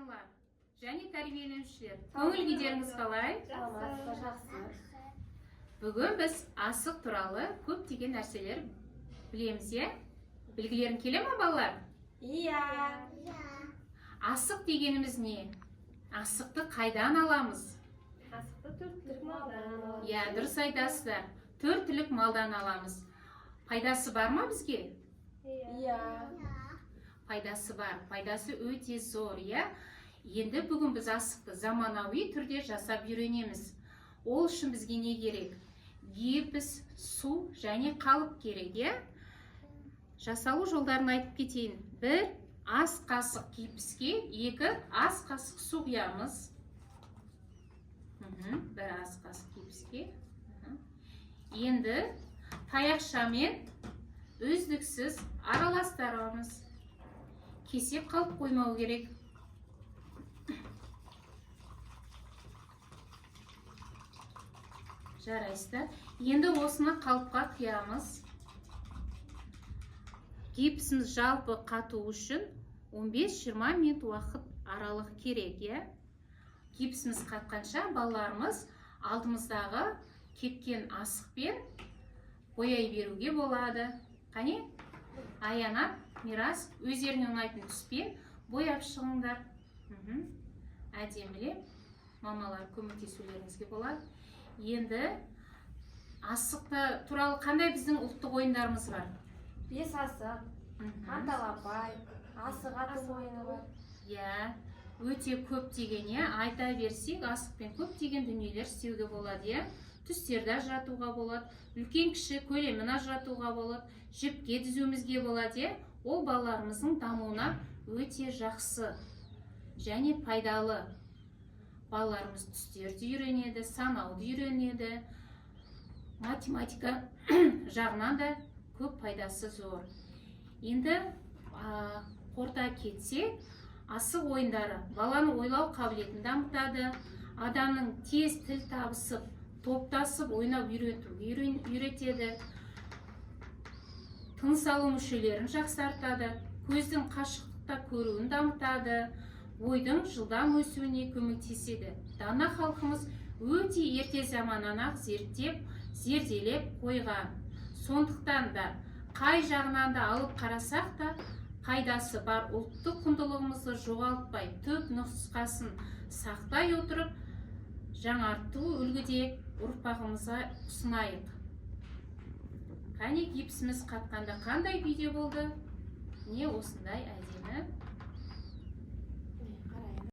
аналар және тәрбиеленушілер, көңіл күйдеріңіз қалай? Жақсы. Бүгін біз асық туралы көптеген нәрселер білеміз, е? Білгілерің келе ме, балалар? Иә. Асық дегеніміз не? Асықты қайдан аламыз? Асықты 4 түлік малдан аламыз. Иә, дұрыс айтасыздар. 4 түлік малдан аламыз. Пайдасы бар ма бізге? Иә. Пайдасы бар. Пайдасы өте зор, иә? Енді бүгін біз асықты заманауи түрде жасап үйренеміз. Ол үшін бізге не керек? Гипс, су және қалып керек, иә? Жасалу жолдарын айтып кетейін. 1 ас қасық гипске 2 ас қасық су құямыз. 1 ас қасық гипске. Енді таяқшамен үздіксіз араластырамыз. Кесеп қалып қоймау керек. Жарайсыздар. Енді осыны қалыпқа құямыз. Гипсіміз жалпы қату үшін 15-20 минут уақыт аралық керек, е? Гипсіміз қатқанша балаларымыз алдымыздағы кепкен асықпен бояй беруге болады. Қане? Аянат, Мирас, өздеріне ұнайтын түспен бояп шығыңдар. Әдемілеп мамалар көмектесулеріңізге болады. Енді асықты туралы қандай біздің ұлттық ойындарымыз бар? 5 асық, анталапай, асық ату ойыны бар. Иә, өте көп деген, айта берсек, асықпен көптеген дүниелер істеуге болады, е? Түстерді ажыратуға болады, үлкен кіші көлемін ажыратуға болады, жіпке түзуімізге болады, е? Ол балаларымыздың дамуына өте жақсы және пайдалы. Балаларымыз түстерді үйренеді, санауды үйренеді, математика жағынан да көп пайдасы зор. Енді қорыта кетсек, асық ойындары баланың ойлау қабілетін дамытады, адамның тез тіл табысып, топтасып, ойнап үйретеді, тыныс алу мүшелерін жақсартады, көздің қашықтықта көруін дамытады, ойдың жылдам өсуіне көмектеседі. Дана халқымыз өте ерте заманнан ақ зерделеп қойған. Сондықтан да қай жағынан да алып қарасақ та пайдасы бар ұлттық құндылығымызды жоғалтпай, түп нұсқасын сақтай отырып, жаңарту үлгіде ұрпағымызға ұсынайық. Қане гипсіміз қатқанда қандай күйде болды? Не осындай әдемі